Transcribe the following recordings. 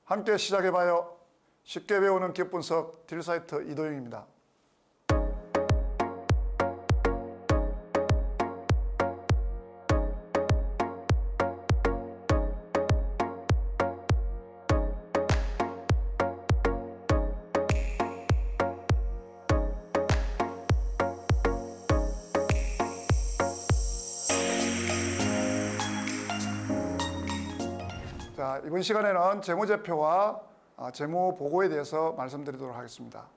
함께 시작해봐요. 쉽게 배우는 기업 분석 딜사이트 이도영입니다. 자, 이번 시간에는 재무제표와 재무보고에 대해서 말씀드리도록 하겠습니다.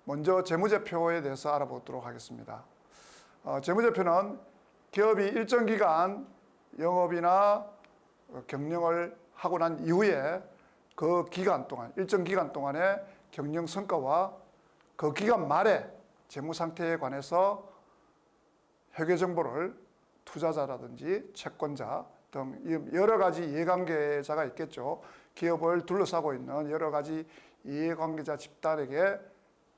먼저 재무제표에 대해서 알아보도록 하겠습니다. 재무제표는 기업이 일정 기간 영업이나 경영을 하고 난 이후에 그 기간 동안, 일정 기간 동안의 경영 성과와 그 기간 말에 재무 상태에 관해서 회계 정보를 투자자라든지 채권자 등 여러 가지 이해관계자가 있겠죠. 기업을 둘러싸고 있는 여러 가지 이해관계자 집단에게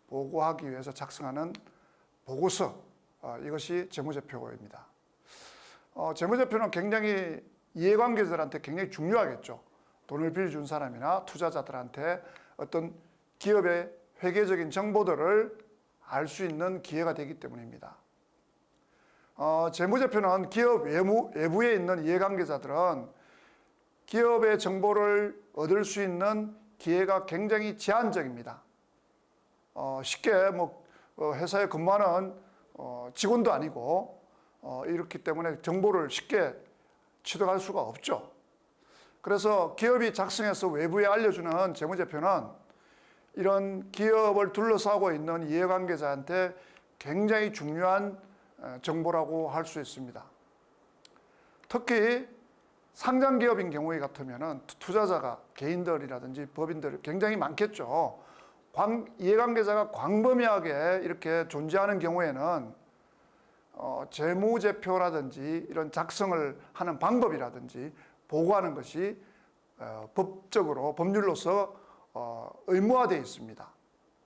보고하기 위해서 작성하는 보고서, 이것이 재무제표입니다. 재무제표는 굉장히 이해관계자들한테 굉장히 중요하겠죠. 돈을 빌려준 사람이나 투자자들한테 어떤 기업의 회계적인 정보들을 알 수 있는 기회가 되기 때문입니다. 재무제표는 기업 외부에 있는 이해관계자들은 기업의 정보를 얻을 수 있는 기회가 굉장히 제한적입니다. 쉽게 회사에 근무하는 직원도 아니고 이렇기 때문에 정보를 쉽게 취득할 수가 없죠. 그래서 기업이 작성해서 외부에 알려주는 재무제표는 이런 기업을 둘러싸고 있는 이해관계자한테 굉장히 중요한 정보라고 할 수 있습니다. 특히 상장기업인 경우에 같으면 투자자가 개인들이라든지 법인들 굉장히 많겠죠. 이해관계자가 광범위하게 이렇게 존재하는 경우에는 재무제표라든지 이런 작성을 하는 방법이라든지 보고하는 것이 법적으로 법률로서 의무화되어 있습니다.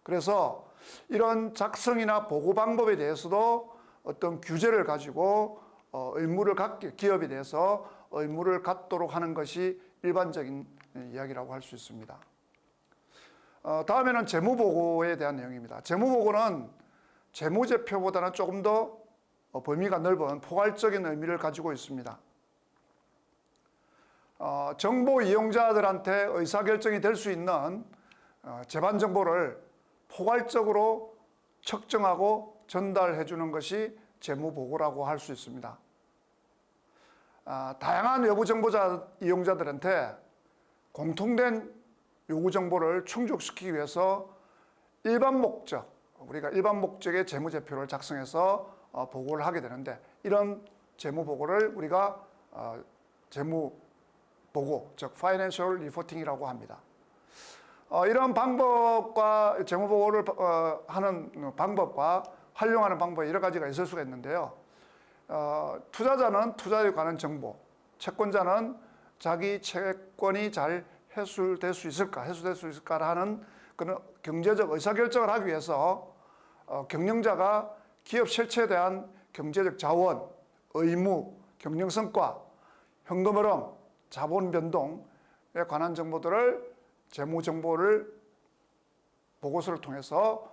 그래서 이런 작성이나 보고 방법에 대해서도 어떤 규제를 가지고 기업에 대해서 의무를 갖도록 하는 것이 일반적인 이야기라고 할 수 있습니다. 다음에는 재무보고에 대한 내용입니다. 재무보고는 재무제표보다는 조금 더 범위가 넓은 포괄적인 의미를 가지고 있습니다. 정보 이용자들한테 의사결정이 될 수 있는 재반 정보를 포괄적으로 측정하고 전달해 주는 것이 재무보고라고 할 수 있습니다. 다양한 외부 정보자 이용자들한테 공통된 요구 정보를 충족시키기 위해서 우리가 일반 목적의 재무제표를 작성해서 보고를 하게 되는데, 이런 재무보고를 우리가 재무보고, 즉 Financial Reporting이라고 합니다. 이런 방법과 재무보고를 하는 방법과 활용하는 방법이 여러 가지가 있을 수가 있는데요. 투자자는 투자에 관한 정보, 채권자는 자기 채권이 잘 회수될 수 있을까 하는 그런 경제적 의사결정을 하기 위해서 경영자가 기업 실체에 대한 경제적 자원, 의무, 경영 성과, 현금 흐름, 자본 변동에 관한 정보들을 재무 정보를 보고서를 통해서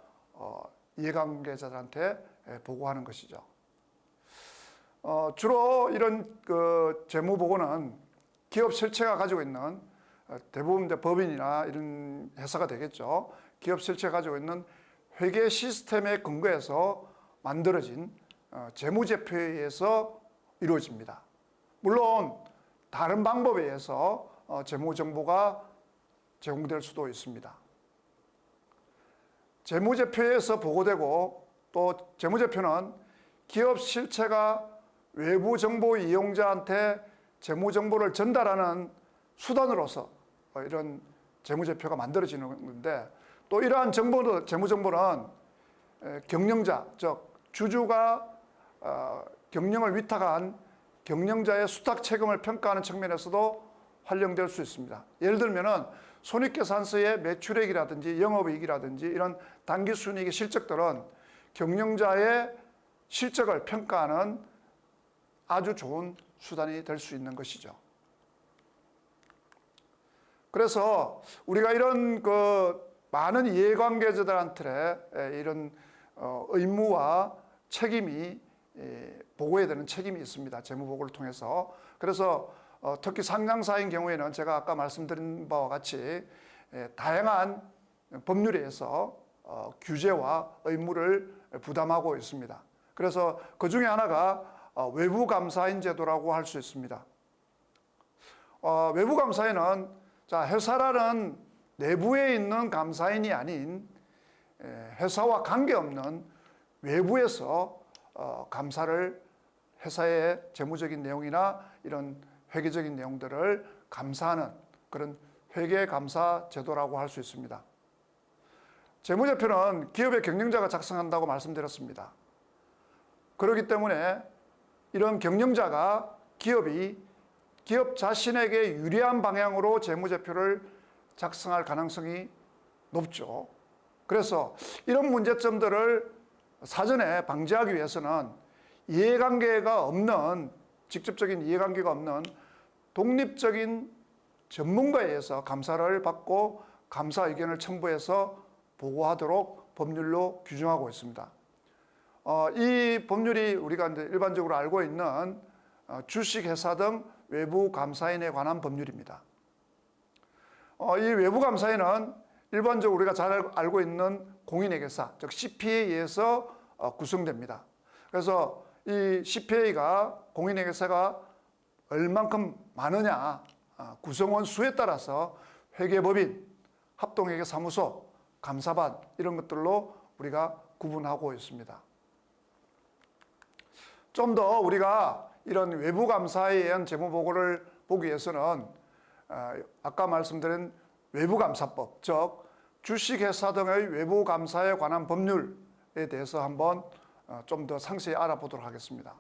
이해관계자들한테 보고하는 것이죠. 주로 이런 재무 보고는 기업 실체가 가지고 있는 대부분 법인이나 이런 회사가 되겠죠. 기업 실체가 가지고 있는 회계 시스템에 근거해서 만들어진 재무제표에 의해서 이루어집니다. 물론 다른 방법에 의해서 재무 정보가 제공될 수도 있습니다. 재무제표에서 보고되고, 또 재무제표는 기업 실체가 외부 정보 이용자한테 재무정보를 전달하는 수단으로서 이런 재무제표가 만들어지는 건데, 또 이러한 재무정보는 경영자, 즉 주주가 경영을 위탁한 경영자의 수탁 책임을 평가하는 측면에서도 활용될 수 있습니다. 예를 들면은 손익계산서의 매출액이라든지 영업이익이라든지 이런 당기순이익의 실적들은 경영자의 실적을 평가하는 아주 좋은 수단이 될 수 있는 것이죠. 그래서 우리가 이런 많은 이해관계자들한테 이런 의무와 책임이 보고해야 되는 책임이 있습니다. 재무보고를 통해서. 그래서 특히 상장사인 경우에는 제가 아까 말씀드린 바와 같이 다양한 법률에서 규제와 의무를 부담하고 있습니다. 그래서 그 중에 하나가 외부감사인 제도라고 할 수 있습니다. 외부감사인은 회사라는 내부에 있는 감사인이 아닌 회사와 관계없는 외부에서 감사를 회사의 재무적인 내용이나 이런 회계적인 내용들을 감사하는 그런 회계감사 제도라고 할 수 있습니다. 재무제표는 기업의 경영자가 작성한다고 말씀드렸습니다. 그렇기 때문에 이런 경영자가 기업 자신에게 유리한 방향으로 재무제표를 작성할 가능성이 높죠. 그래서 이런 문제점들을 사전에 방지하기 위해서는 직접적인 이해관계가 없는 독립적인 전문가에 의해서 감사를 받고 감사 의견을 첨부해서 보고하도록 법률로 규정하고 있습니다. 이 법률이 우리가 이제 일반적으로 알고 있는 주식회사 등 외부 감사인에 관한 법률입니다. 이 외부 감사인은 일반적으로 우리가 잘 알고 있는 공인회계사, 즉 CPA에 의해서 구성됩니다. 그래서 이 CPA가 공인회계사가 얼만큼 많으냐, 구성원 수에 따라서 회계법인, 합동회계사무소, 감사반 이런 것들로 우리가 구분하고 있습니다. 좀 더 우리가 이런 외부 감사에 의한 재무보고를 보기 위해서는 아까 말씀드린 외부감사법, 즉 주식회사 등의 외부감사에 관한 법률에 대해서 한번 좀 더 상세히 알아보도록 하겠습니다.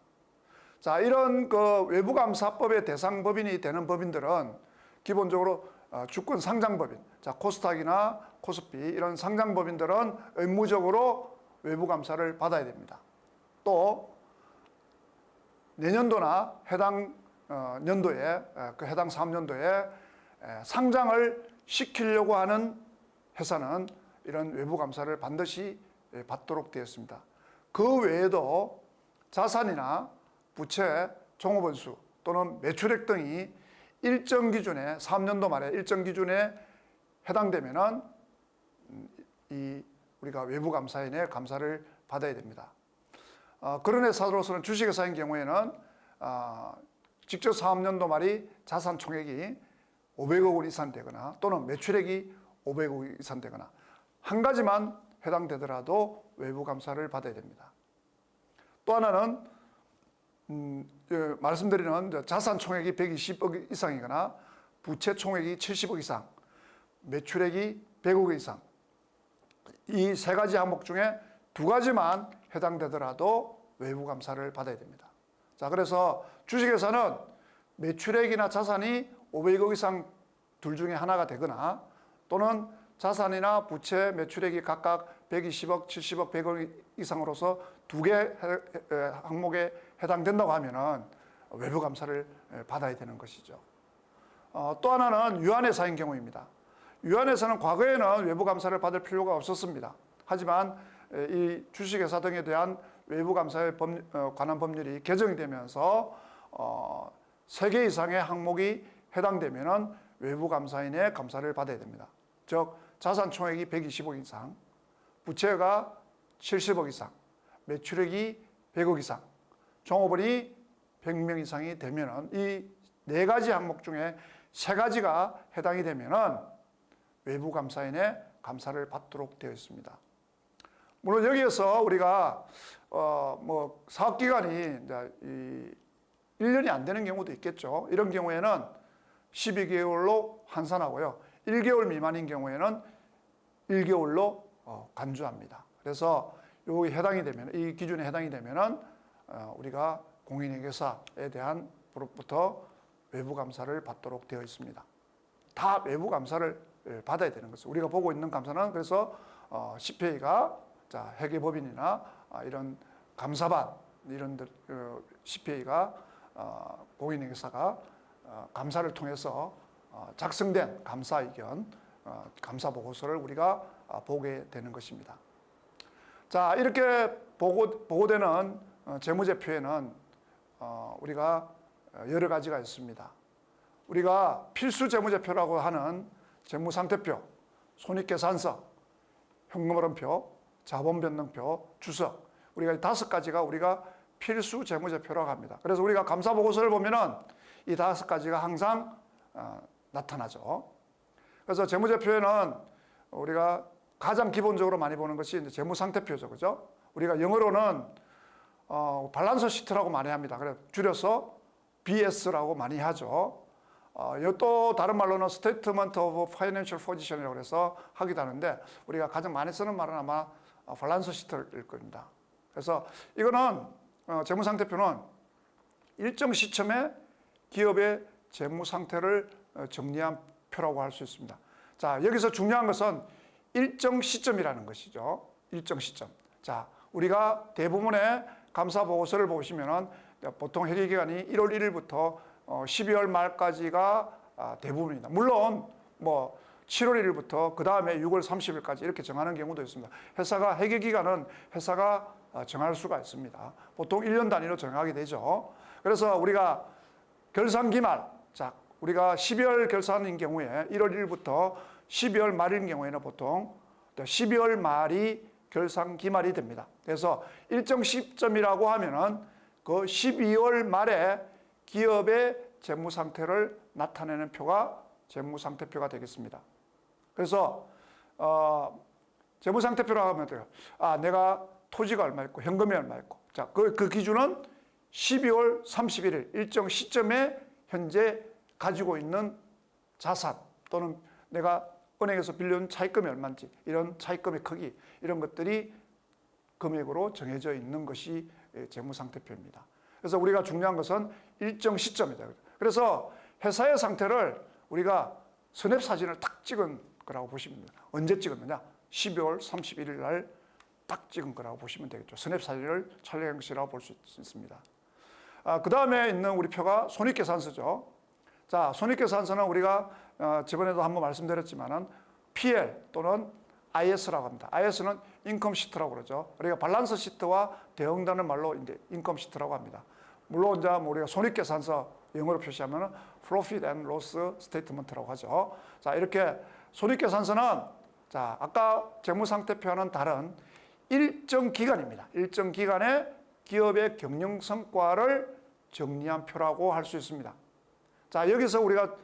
자, 이런 외부감사법의 대상 법인이 되는 법인들은 기본적으로 주권 상장법인, 코스닥이나 코스피 이런 상장법인들은 의무적으로 외부감사를 받아야 됩니다. 또 내년도나 해당 연도에 해당 사업연도에 상장을 시키려고 하는 회사는 이런 외부감사를 반드시 받도록 되어 있습니다. 그 외에도 자산이나 부채, 종업원수 또는 매출액 등이 일정 기준에 사업연도 말에 일정 기준에 해당되면은 우리가 외부감사인의 감사를 받아야 됩니다. 그런 회사로서는 주식회사인 경우에는 직접 사업연도 말이 자산 총액이 500억 원 이상 되거나 또는 매출액이 500억 원 이상 되거나 한 가지만 해당되더라도 외부감사를 받아야 됩니다. 또 하나는 말씀드리는 자산 총액이 120억 이상이거나 부채 총액이 70억 이상, 매출액이 100억 이상 이 세 가지 항목 중에 두 가지만 해당되더라도 외부감사를 받아야 됩니다. 자, 그래서 주식회사는 매출액이나 자산이 500억 이상 둘 중에 하나가 되거나 또는 자산이나 부채, 매출액이 각각 120억, 70억, 100억 이상으로서 두 개 항목에 해당된다고 하면은 외부감사를 받아야 되는 것이죠. 또 하나는 유한회사인 경우입니다. 유한회사는 과거에는 외부감사를 받을 필요가 없었습니다. 하지만 이 주식회사 등에 대한 외부감사에 관한 법률이 개정이 되면서 3개 이상의 항목이 해당되면은 외부감사인의 감사를 받아야 됩니다. 즉 자산 총액이 120억 이상, 부채가 70억 이상, 매출액이 100억 이상, 종업원이 100명 이상이 되면은 이 4가지 항목 중에 3가지가 해당이 되면은 외부감사인의 감사를 받도록 되어 있습니다. 물론 여기에서 우리가 사업기간이 이제 1년이 안 되는 경우도 있겠죠. 이런 경우에는 12개월로 환산하고요. 1개월 미만인 경우에는 1개월로 간주합니다. 그래서 이 해당이 되면 이 기준에 해당이 되면은 우리가 공인회계사에 대한 부로부터 외부감사를 받도록 되어 있습니다. 다 외부감사를 받아야 되는 거죠. 우리가 보고 있는 감사는 그래서 CPA가 회계법인이나 이런 감사반 이런 CPA가 공인회계사가 감사를 통해서 작성된 감사의견, 감사보고서를 우리가 보게 되는 것입니다. 자, 이렇게 보고되는 재무제표에는 우리가 여러 가지가 있습니다. 우리가 필수 재무제표라고 하는 재무상태표, 손익계산서, 현금흐름표, 자본변동표, 주석, 우리가 5가지가 우리가 필수 재무제표라고 합니다. 그래서 우리가 감사보고서를 보면은 이 5가지가 항상 나타나죠. 그래서 재무제표에는 우리가 가장 기본적으로 많이 보는 것이 이제 재무상태표죠, 그죠? 우리가 영어로는 밸런스 시트라고 많이 합니다. 그래서 줄여서 BS라고 많이 하죠. 또 다른 말로는 Statement of Financial Position이라고 해서 하기도 하는데 우리가 가장 많이 쓰는 말은 아마 밸런스 시트일 겁니다. 그래서 이거는 재무상태표는 일정 시점에 기업의 재무 상태를 정리한 표라고 할 수 있습니다. 자, 여기서 중요한 것은 일정 시점이라는 것이죠. 일정 시점. 자, 우리가 대부분의 감사 보고서를 보시면은 보통 회계 기간이 1월 1일부터 12월 말까지가 대부분입니다. 물론 뭐 7월 1일부터 그 다음에 6월 30일까지 이렇게 정하는 경우도 있습니다. 회사가 회계 기간은 회사가 정할 수가 있습니다. 보통 1년 단위로 정하게 되죠. 그래서 우리가 결산 기말, 자, 우리가 12월 결산인 경우에 1월 1일부터 12월 말인 경우에는 보통 12월 말이 결산 기말이 됩니다. 그래서 일정 시점이라고 하면은 그 12월 말에 기업의 재무 상태를 나타내는 표가 재무 상태표가 되겠습니다. 그래서 재무 상태표라고 하면 돼요. 내가 토지가 얼마 있고 현금이 얼마 있고. 자, 그 기준은 12월 31일 일정 시점에 현재 가지고 있는 자산 또는 내가 은행에서 빌려온 차입금이 얼마인지 이런 차입금의 크기 이런 것들이 금액으로 정해져 있는 것이 재무상태표입니다. 그래서 우리가 중요한 것은 일정 시점이다. 그래서 회사의 상태를 우리가 스냅 사진을 딱 찍은 거라고 보시면 됩니다. 언제 찍었느냐? 12월 31일 날 딱 찍은 거라고 보시면 되겠죠. 스냅 사진을 촬영한 것이라고 볼 수 있습니다. 그 다음에 있는 우리 표가 손익계산서죠. 자, 손익계산서는 우리가 저번에도 한번 말씀드렸지만은 PL 또는 IS라고 합니다. IS는 인컴 시트라고 그러죠. 우리가 밸런스 시트와 대응되는 말로 이제 인컴 시트라고 합니다. 물론 이제 우리가 손익계산서 영어로 표시하면은 Profit and Loss Statement라고 하죠. 자, 이렇게 손익계산서는 자, 아까 재무상태표와는 다른 일정 기간입니다. 일정 기간에 기업의 경영 성과를 정리한 표라고 할 수 있습니다. 자, 여기서 우리가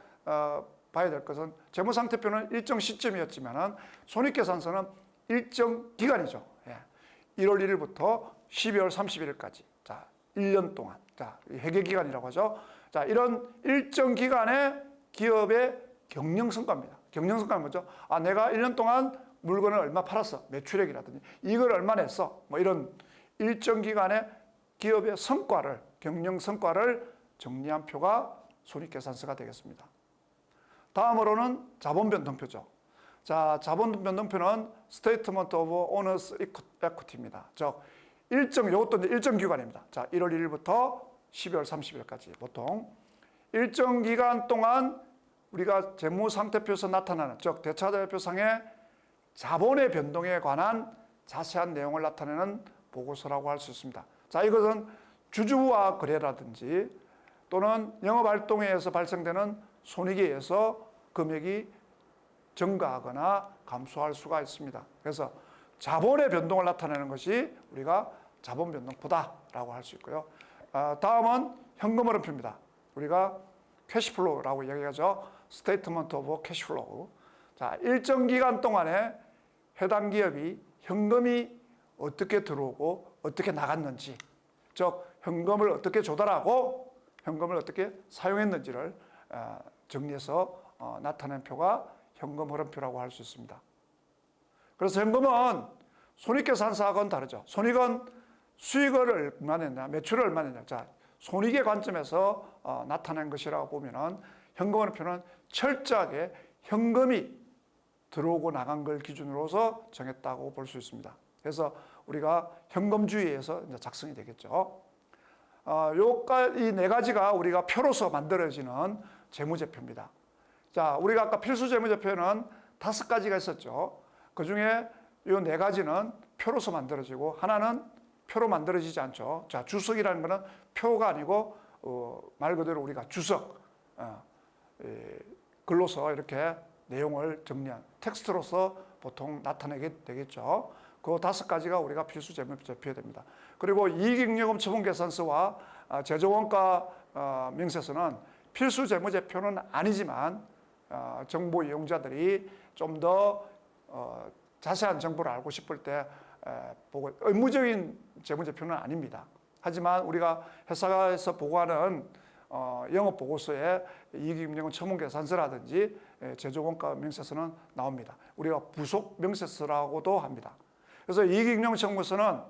봐야 될 것은 재무상태표는 일정 시점이었지만은 손익계산서는 일정 기간이죠. 1월 1일부터 12월 31일까지. 자, 1년 동안. 자, 회계기간이라고 하죠. 자, 이런 일정 기간의 기업의 경영성과입니다. 경영성과는 뭐죠? 내가 1년 동안 물건을 얼마 팔았어. 매출액이라든지. 이걸 얼마 냈어. 뭐 이런 일정 기간의 기업의 성과를, 경영성과를 정리한 표가 손익계산서가 되겠습니다. 다음으로는 자본변동표죠. 자, 자본변동표는 Statement of Owners Equity입니다. 즉, 이것도 이제 일정 기간입니다. 자, 1월 1일부터 12월 30일까지 보통 일정 기간 동안 우리가 재무상태표에서 나타나는, 즉, 대차대표상의 자본의 변동에 관한 자세한 내용을 나타내는 보고서라고 할 수 있습니다. 자, 이것은 주주와 거래라든지 또는 영업활동에 의해서 발생되는 손익에 의해서 금액이 증가하거나 감소할 수가 있습니다. 그래서 자본의 변동을 나타내는 것이 우리가 자본변동표다라고 할 수 있고요. 다음은 현금흐름표입니다. 우리가 캐시플로우라고 얘기하죠. Statement of Cashflow. 자, 일정 기간 동안에 해당 기업이 현금이 어떻게 들어오고 어떻게 나갔는지, 즉 현금을 어떻게 조달하고 현금을 어떻게 사용했는지를 정리해서 나타낸 표가 현금흐름표라고 할 수 있습니다. 그래서 현금은 손익계산서하고는 다르죠. 손익은 수익을 얼마 냈냐, 매출을 얼마 냈냐. 자, 손익의 관점에서 나타낸 것이라고 보면은 현금흐름표는 철저하게 현금이 들어오고 나간 걸 기준으로서 정했다고 볼 수 있습니다. 그래서 우리가 현금주의에서 이제 작성이 되겠죠. 이 네 가지가 우리가 표로서 만들어지는 재무제표입니다. 자, 우리가 아까 필수 재무제표는 5가지가 있었죠. 그 중에 이 4가지는 표로서 만들어지고 하나는 표로 만들어지지 않죠. 자, 주석이라는 것은 표가 아니고 말 그대로 우리가 주석, 글로서 이렇게 내용을 정리한 텍스트로서 보통 나타내게 되겠죠. 그 5가지가 우리가 필수 재무제표가 됩니다. 그리고 이익잉여금 처분계산서와 제조원가 명세서는 필수 재무제표는 아니지만 정보 이용자들이 좀 더 자세한 정보를 알고 싶을 때 보고 의무적인 재무제표는 아닙니다. 하지만 우리가 회사에서 보고하는 영업보고서에 이익잉여금 처분계산서라든지 제조원가 명세서는 나옵니다. 우리가 부속 명세서라고도 합니다. 그래서 이익잉여금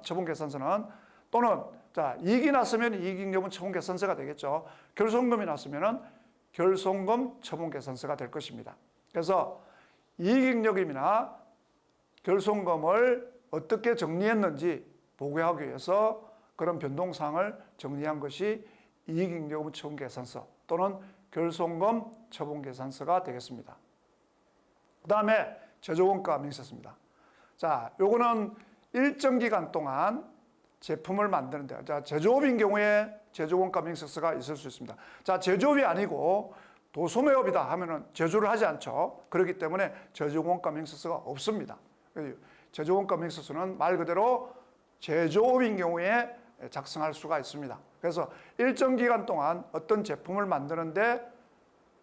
처분계산서는 또는 자, 이익이 났으면 이익잉여금 처분계산서가 되겠죠. 결손금이 났으면 결손금 처분계산서가 될 것입니다. 그래서 이익잉여금이나 결손금을 어떻게 정리했는지 보고하기 위해서 그런 변동사항을 정리한 것이 이익잉여금 처분계산서 또는 결손금 처분계산서가 되겠습니다. 그 다음에 제조원가 명세서입니다. 자, 요거는 일정 기간 동안 제품을 만드는데, 자, 제조업인 경우에 제조원가 명세서가 있을 수 있습니다. 자, 제조업이 아니고 도소매업이다 하면은 제조를 하지 않죠. 그렇기 때문에 제조원가 명세서가 없습니다. 제조원가 명세서는 말 그대로 제조업인 경우에 작성할 수가 있습니다. 그래서 일정 기간 동안 어떤 제품을 만드는데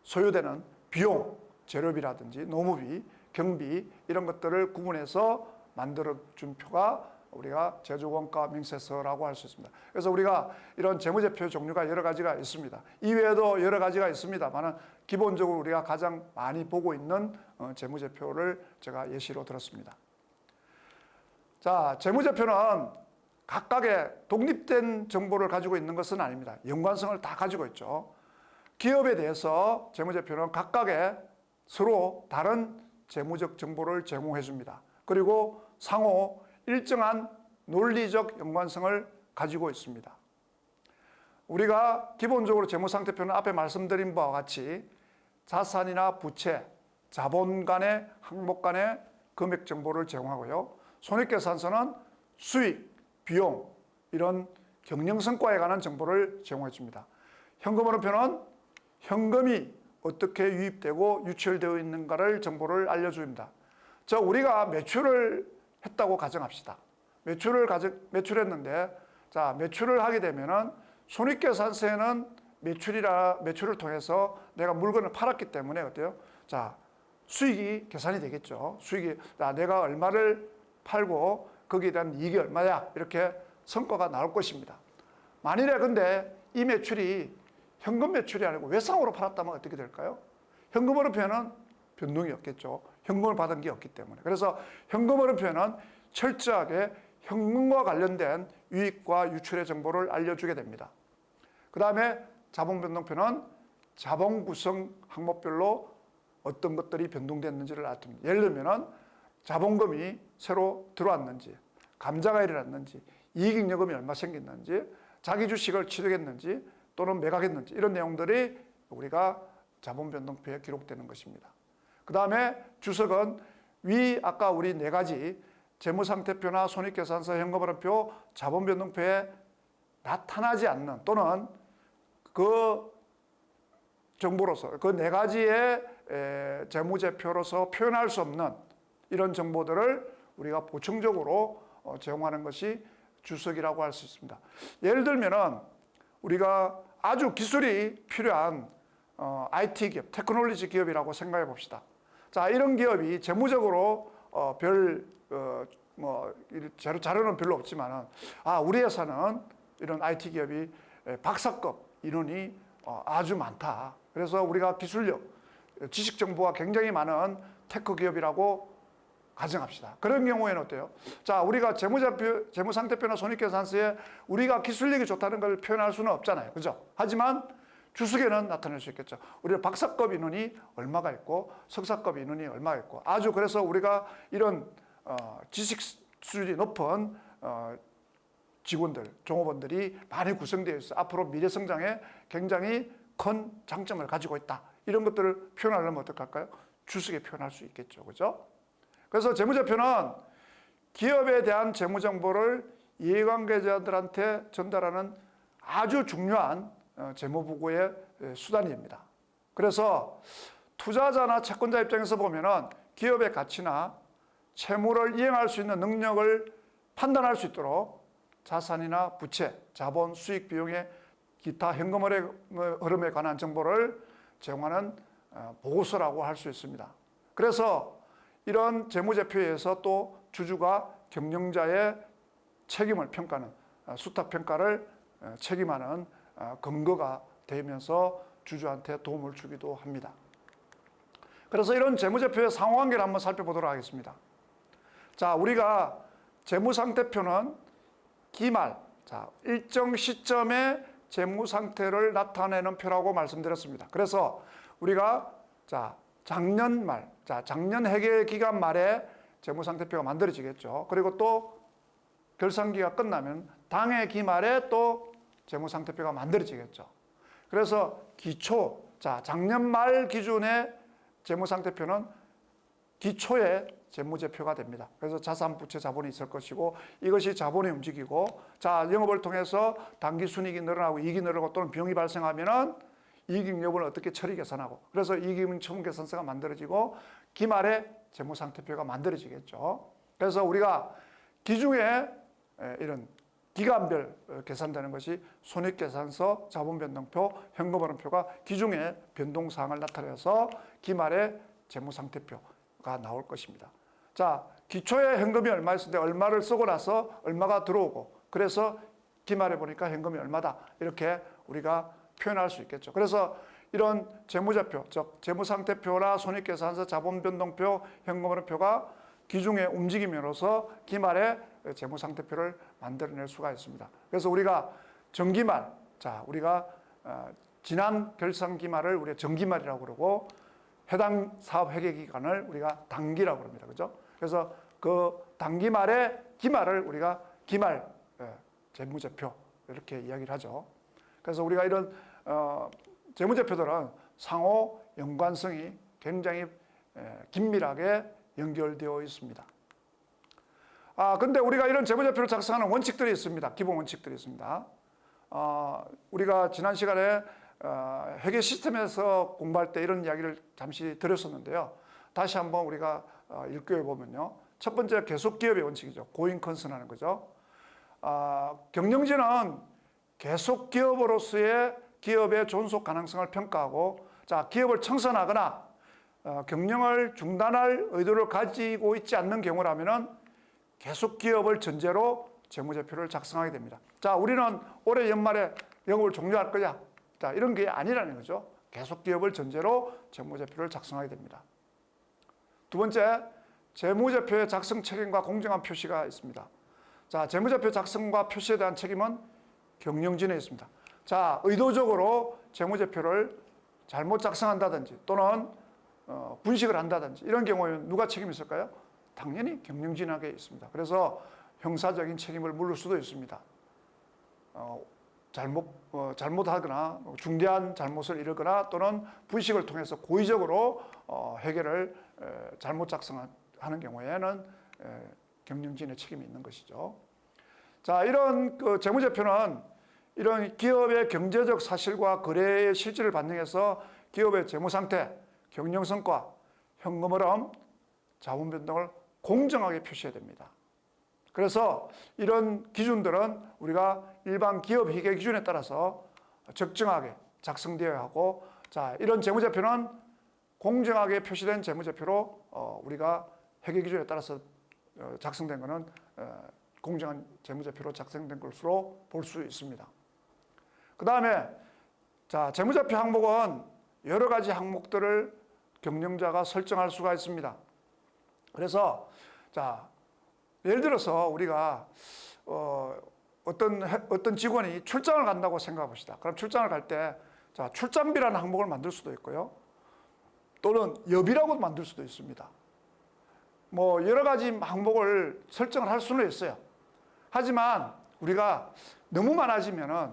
소요되는 비용, 재료비라든지 노무비, 경비 이런 것들을 구분해서 만들어준 표가 우리가 제조원가 명세서라고 할 수 있습니다. 그래서 우리가 이런 재무제표 종류가 여러 가지가 있습니다. 이외에도 여러 가지가 있습니다만 기본적으로 우리가 가장 많이 보고 있는 재무제표를 제가 예시로 들었습니다. 자, 재무제표는 각각의 독립된 정보를 가지고 있는 것은 아닙니다. 연관성을 다 가지고 있죠. 기업에 대해서 재무제표는 각각의 서로 다른 재무적 정보를 제공해 줍니다. 그리고 상호 일정한 논리적 연관성을 가지고 있습니다. 우리가 기본적으로 재무상태표는 앞에 말씀드린 바와 같이 자산이나 부채, 자본 간의 항목 간의 금액 정보를 제공하고요. 손익계산서는 수익, 비용 이런 경영성과에 관한 정보를 제공해 줍니다. 현금흐름표는 현금이 어떻게 유입되고 유출되어 있는가를 정보를 알려줍니다. 자, 우리가 매출을 했다고 가정합시다. 매출했는데, 자, 매출을 하게 되면은 손익계산서에는 매출을 통해서 내가 물건을 팔았기 때문에 어때요? 자, 수익이 계산이 되겠죠. 수익이, 자, 내가 얼마를 팔고 거기에 대한 이익이 얼마야? 이렇게 성과가 나올 것입니다. 만일에 근데 이 매출이 현금 매출이 아니고 외상으로 팔았다면 어떻게 될까요? 현금흐름표는 변동이 없겠죠. 현금을 받은 게 없기 때문에. 그래서 현금흐름표는 철저하게 현금과 관련된 유입과 유출의 정보를 알려주게 됩니다. 그 다음에 자본변동표는 자본 구성 항목별로 어떤 것들이 변동됐는지를 나타냅니다. 예를 들면 자본금이 새로 들어왔는지, 감자가 일어났는지, 이익잉여금이 얼마 생겼는지, 자기 주식을 취득했는지 또는 매각했는지 이런 내용들이 우리가 자본변동표에 기록되는 것입니다. 그 다음에 주석은 아까 우리 4가지 재무상태표나 손익계산서, 현금흐름표, 자본변동표에 나타나지 않는 또는 그 정보로서 그 4가지의 재무제표로서 표현할 수 없는 이런 정보들을 우리가 보충적으로 제공하는 것이 주석이라고 할 수 있습니다. 예를 들면은 우리가 아주 기술이 필요한 IT 기업, 테크놀로지 기업이라고 생각해 봅시다. 자, 이런 기업이 재무적으로 자료는 별로 없지만은 우리 회사는 이런 IT 기업이 박사급 인원이 아주 많다. 그래서 우리가 기술력, 지식 정보가 굉장히 많은 테크 기업이라고 가정합시다. 그런 경우에는 어때요? 자, 우리가 재무상태표나 손익계산서에 우리가 기술력이 좋다는 걸 표현할 수는 없잖아요. 그죠? 하지만 주석에는 나타낼 수 있겠죠. 우리가 박사급 인원이 얼마가 있고 석사급 인원이 얼마가 있고 아주 그래서 우리가 이런 지식 수준이 높은 직원들, 종업원들이 많이 구성되어 있어 앞으로 미래 성장에 굉장히 큰 장점을 가지고 있다. 이런 것들을 표현하려면 어떻게 할까요? 주석에 표현할 수 있겠죠. 그죠? 그래서 재무제표는 기업에 대한 재무정보를 이해관계자들한테 전달하는 아주 중요한 재무보고의 수단입니다. 그래서 투자자나 채권자 입장에서 보면은 기업의 가치나 채무를 이행할 수 있는 능력을 판단할 수 있도록 자산이나 부채, 자본, 수익, 비용의 기타 현금 흐름에 관한 정보를 제공하는 보고서라고 할 수 있습니다. 그래서 이런 재무제표에서 또 주주가 경영자의 책임을 평가하는 수탁평가를 책임하는 근거가 되면서 주주한테 도움을 주기도 합니다. 그래서 이런 재무제표의 상호관계를 한번 살펴보도록 하겠습니다. 자, 우리가 재무상태표는 기말, 자, 일정 시점의 재무상태를 나타내는 표라고 말씀드렸습니다. 그래서 우리가 작년 말, 작년 회계 기간 말에 재무상태표가 만들어지겠죠. 그리고 또 결산기가 끝나면 당해 기말에 또 재무상태표가 만들어지겠죠. 그래서 기초, 작년 말 기준의 재무상태표는 기초의 재무제표가 됩니다. 그래서 자산, 부채, 자본이 있을 것이고 이것이 자본이 움직이고 영업을 통해서 당기순이익이 늘어나고 이익이 늘어나고 또는 비용이 발생하면은 이익 여부를 어떻게 처리 계산하고 그래서 이익 처분 계산서가 만들어지고 기말에 재무상태표가 만들어지겠죠. 그래서 우리가 기중에 이런 기간별 계산되는 것이 손익계산서, 자본변동표, 현금흐름표가 기중의 변동사항을 나타내서 기말에 재무상태표가 나올 것입니다. 자, 기초에 현금이 얼마 있었는데 얼마를 쓰고 나서 얼마가 들어오고 그래서 기말에 보니까 현금이 얼마다 이렇게 우리가 표현할 수 있겠죠. 그래서 이런 재무제표, 즉 재무상태표나 손익계산서, 자본변동표, 현금흐름표가 기중의 움직임으로써 기말에 재무상태표를 만들어낼 수가 있습니다. 그래서 우리가 정기말, 우리가 지난 결산기말을 우리가 정기말이라고 그러고 해당 사업 회계 기간을 우리가 단기라고 합니다. 그죠? 그래서 그 단기말의 기말을 우리가 기말 재무제표 이렇게 이야기를 하죠. 그래서 우리가 이런 재무제표들은 상호 연관성이 굉장히 긴밀하게 연결되어 있습니다. 근데 우리가 이런 재무제표를 작성하는 원칙들이 있습니다. 기본 원칙들이 있습니다. 우리가 지난 시간에 회계 시스템에서 공부할 때 이런 이야기를 잠시 드렸었는데요. 다시 한번 우리가 읽어보면요. 첫 번째 계속기업의 원칙이죠. 고잉 컨슨하는 거죠. 경영진은 계속기업으로서의 기업의 존속 가능성을 평가하고 기업을 청산하거나 경영을 중단할 의도를 가지고 있지 않는 경우라면 계속기업을 전제로 재무제표를 작성하게 됩니다. 우리는 올해 연말에 영업을 종료할 거냐? 이런 게 아니라는 거죠. 계속기업을 전제로 재무제표를 작성하게 됩니다. 두 번째, 재무제표의 작성 책임과 공정한 표시가 있습니다. 재무제표 작성과 표시에 대한 책임은 경영진에 있습니다. 의도적으로 재무제표를 잘못 작성한다든지 또는 분식을 한다든지 이런 경우에는 누가 책임이 있을까요? 당연히 경영진에게 있습니다. 그래서 형사적인 책임을 물을 수도 있습니다. 잘못하거나 중대한 잘못을 이루거나 또는 분식을 통해서 고의적으로 회계를 잘못 작성하는 경우에는 경영진의 책임이 있는 것이죠. 이런 재무제표는 이런 기업의 경제적 사실과 거래의 실질을 반영해서 기업의 재무상태, 경영성과 현금흐름, 자본변동을 공정하게 표시해야 됩니다. 그래서 이런 기준들은 우리가 일반 기업 회계 기준에 따라서 적정하게 작성되어야 하고 이런 재무제표는 공정하게 표시된 재무제표로 우리가 회계 기준에 따라서 작성된 것은 공정한 재무제표로 작성된 것으로 볼 수 있습니다. 그 다음에 재무제표 항목은 여러 가지 항목들을 경영자가 설정할 수가 있습니다. 그래서 예를 들어서 우리가 어떤 직원이 출장을 간다고 생각해 봅시다. 그럼 출장을 갈 때 출장비라는 항목을 만들 수도 있고요. 또는 여비라고 만들 수도 있습니다. 여러 가지 항목을 설정을 할 수는 있어요. 하지만 우리가 너무 많아지면은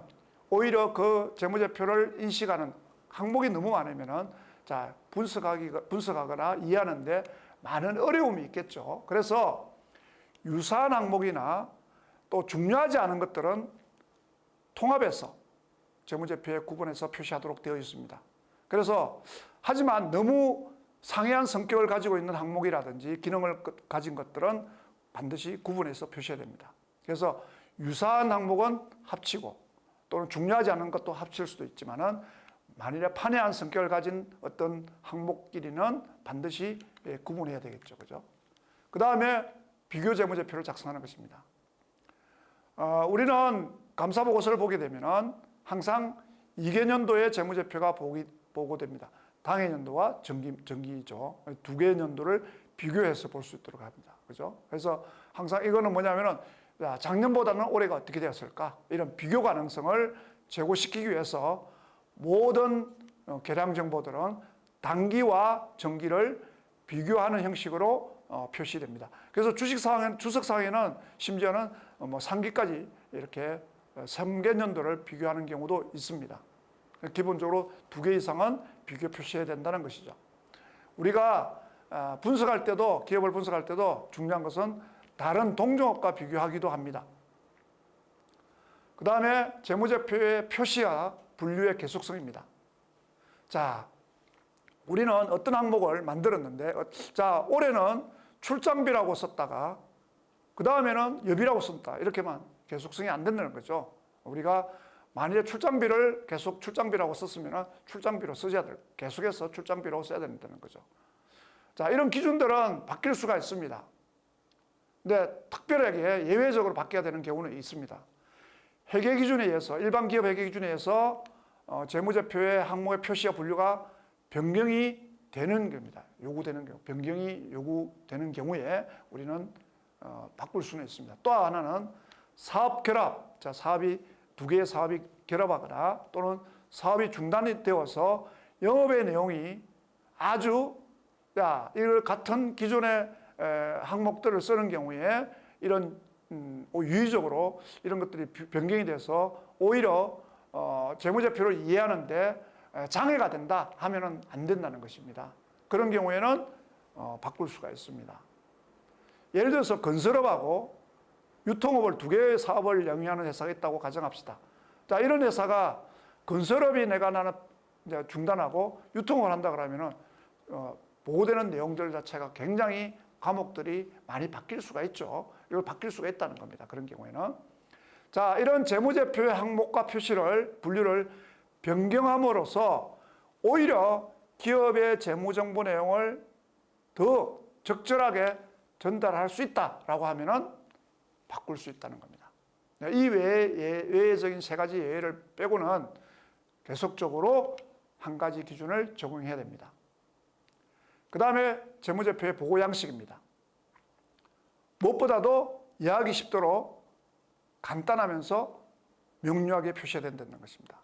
오히려 그 재무제표를 인식하는 항목이 너무 많으면은 자, 분석하거나 이해하는데 많은 어려움이 있겠죠. 그래서 유사한 항목이나 또 중요하지 않은 것들은 통합해서 재무제표에 구분해서 표시하도록 되어 있습니다. 그래서 하지만 너무 상이한 성격을 가지고 있는 항목이라든지 기능을 가진 것들은 반드시 구분해서 표시해야 됩니다. 그래서 유사한 항목은 합치고 또는 중요하지 않은 것도 합칠 수도 있지만은 만일에 판이한 성격을 가진 어떤 항목끼리는 반드시 구분해야 되겠죠. 그죠? 그 다음에 비교 재무제표를 작성하는 것입니다. 우리는 감사보고서를 보게 되면은 항상 2개년도의 재무제표가 보고됩니다. 당해년도와 정기죠. 두 개의 년도를 비교해서 볼 수 있도록 합니다. 그죠? 그래서 항상 이거는 뭐냐면은 작년보다는 올해가 어떻게 되었을까? 이런 비교 가능성을 제고시키기 위해서 모든 계량 정보들은 단기와 정기를 비교하는 형식으로 표시됩니다. 그래서 주석상에는 심지어는 뭐 3기까지 이렇게 3개년도를 비교하는 경우도 있습니다. 기본적으로 2개 이상은 비교 표시해야 된다는 것이죠. 우리가 분석할 때도, 기업을 분석할 때도 중요한 것은 다른 동종업과 비교하기도 합니다. 그 다음에 재무제표의 표시와 분류의 계속성입니다. 자, 우리는 어떤 항목을 만들었는데, 자, 올해는 출장비라고 썼다가, 그 다음에는 여비라고 썼다. 이렇게만 계속성이 안 된다는 거죠. 우리가 만일에 출장비를 계속 출장비라고 썼으면 출장비로 써야 될, 계속해서 출장비로 써야 된다는 거죠. 자, 이런 기준들은 바뀔 수가 있습니다. 근데 특별하게 예외적으로 바뀌어야 되는 경우는 있습니다. 회계 기준에 의해서, 일반 기업 회계 기준에 의해서 재무제표의 항목의 표시와 분류가 변경이 되는 겁니다. 요구되는 경우, 변경이 요구되는 경우에 우리는 바꿀 수는 있습니다. 또 하나는 사업 결합, 자, 두 개의 사업이 결합하거나 또는 사업이 중단이 되어서 영업의 내용이 아주 이걸 같은 기존의 항목들을 쓰는 경우에 이런 유의적으로 이런 것들이 변경이 돼서 오히려 재무제표를 이해하는데 장애가 된다 하면은 안 된다는 것입니다. 그런 경우에는 바꿀 수가 있습니다. 예를 들어서 건설업하고 유통업을 두 개의 사업을 영위하는 회사가 있다고 가정합시다. 자, 이런 회사가 건설업이 나는 이제 중단하고 유통을 한다 그러면은 보고되는 내용들 자체가 굉장히 과목들이 많이 바뀔 수가 있죠. 이걸 바뀔 수가 있다는 겁니다. 그런 경우에는. 자, 이런 재무제표의 항목과 표시를, 분류를 변경함으로써 오히려 기업의 재무정보 내용을 더 적절하게 전달할 수 있다라고 하면은 바꿀 수 있다는 겁니다. 이 외적인 세 가지 예외를 빼고는 계속적으로 한 가지 기준을 적용해야 됩니다. 그 다음에 재무제표의 보고 양식입니다. 무엇보다도 이해하기 쉽도록 간단하면서 명료하게 표시해야 된다는 것입니다.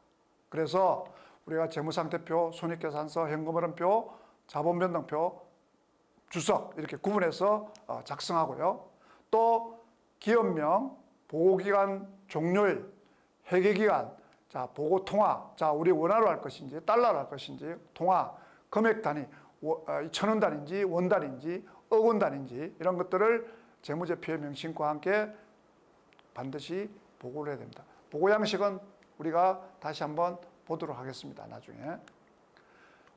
그래서 우리가 재무상태표, 손익계산서, 현금흐름표, 자본변동표, 주석 이렇게 구분해서 작성하고요. 또 기업명, 보고기간 종료일, 회계기간, 자, 보고통화, 자, 우리 원화로 할 것인지 달러로 할 것인지 통화, 금액 단위, 천원 단위인지 원 단위인지 억 원 단위인지 이런 것들을 재무제표의 명칭과 함께 반드시 보고를 해야 됩니다. 보고 양식은 우리가 다시 한번 보도록 하겠습니다. 나중에.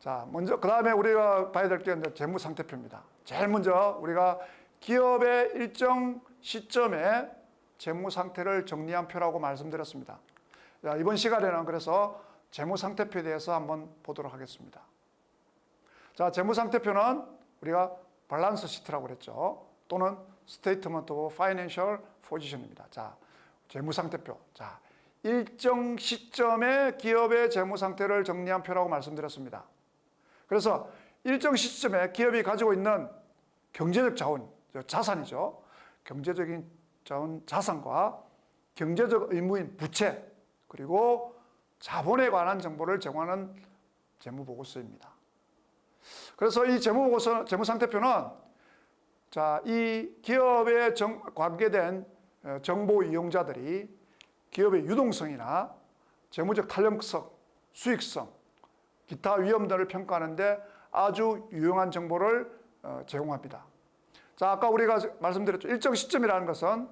자, 먼저 그 다음에 우리가 봐야 될 게 재무상태표입니다. 제일 먼저 우리가 기업의 일정 시점에 재무상태를 정리한 표라고 말씀드렸습니다. 자, 이번 시간에는 그래서 재무상태표에 대해서 한번 보도록 하겠습니다. 자, 재무상태표는 우리가 밸런스 시트라고 그랬죠. 또는 스테이트먼트 오브 파이낸셜 포지션입니다. 자, 재무상태표. 자, 일정 시점에 기업의 재무상태를 정리한 표라고 말씀드렸습니다. 그래서 일정 시점에 기업이 가지고 있는 경제적 자원, 자산이죠. 경제적인 자원, 자산과 경제적 의무인 부채, 그리고 자본에 관한 정보를 제공하는 재무보고서입니다. 그래서 이 재무보고서, 재무상태표는 자, 이 기업에 관계된 정보 이용자들이 기업의 유동성이나 재무적 탄력성, 수익성, 기타 위험들을 평가하는데 아주 유용한 정보를 제공합니다. 자, 아까 우리가 말씀드렸죠. 일정 시점이라는 것은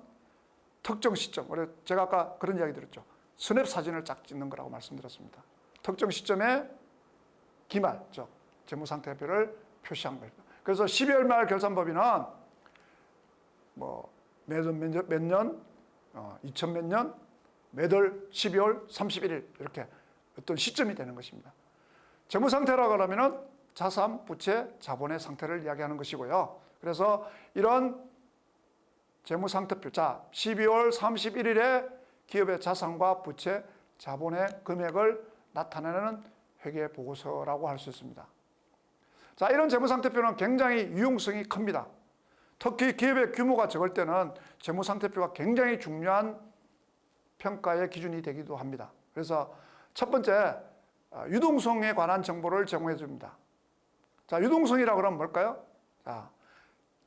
특정 시점. 제가 아까 그런 이야기 드렸죠. 스냅 사진을 쫙 찍는 거라고 말씀드렸습니다. 특정 시점에 기말, 즉 재무상태표를 표시한 거예요. 그래서 12월 말 결산법인은 뭐 매달 몇 년, 2000 몇 년, 매달 12월 31일 이렇게 어떤 시점이 되는 것입니다. 재무상태라고 하면은 자산, 부채, 자본의 상태를 이야기하는 것이고요. 그래서 이런 재무상태표, 자 12월 31일에 기업의 자산과 부채, 자본의 금액을 나타내는 회계보고서라고 할 수 있습니다. 자, 이런 재무상태표는 굉장히 유용성이 큽니다. 특히 기업의 규모가 적을 때는 재무상태표가 굉장히 중요한 평가의 기준이 되기도 합니다. 그래서 첫 번째, 유동성에 관한 정보를 제공해 줍니다. 자, 유동성이라고 하면 뭘까요? 자,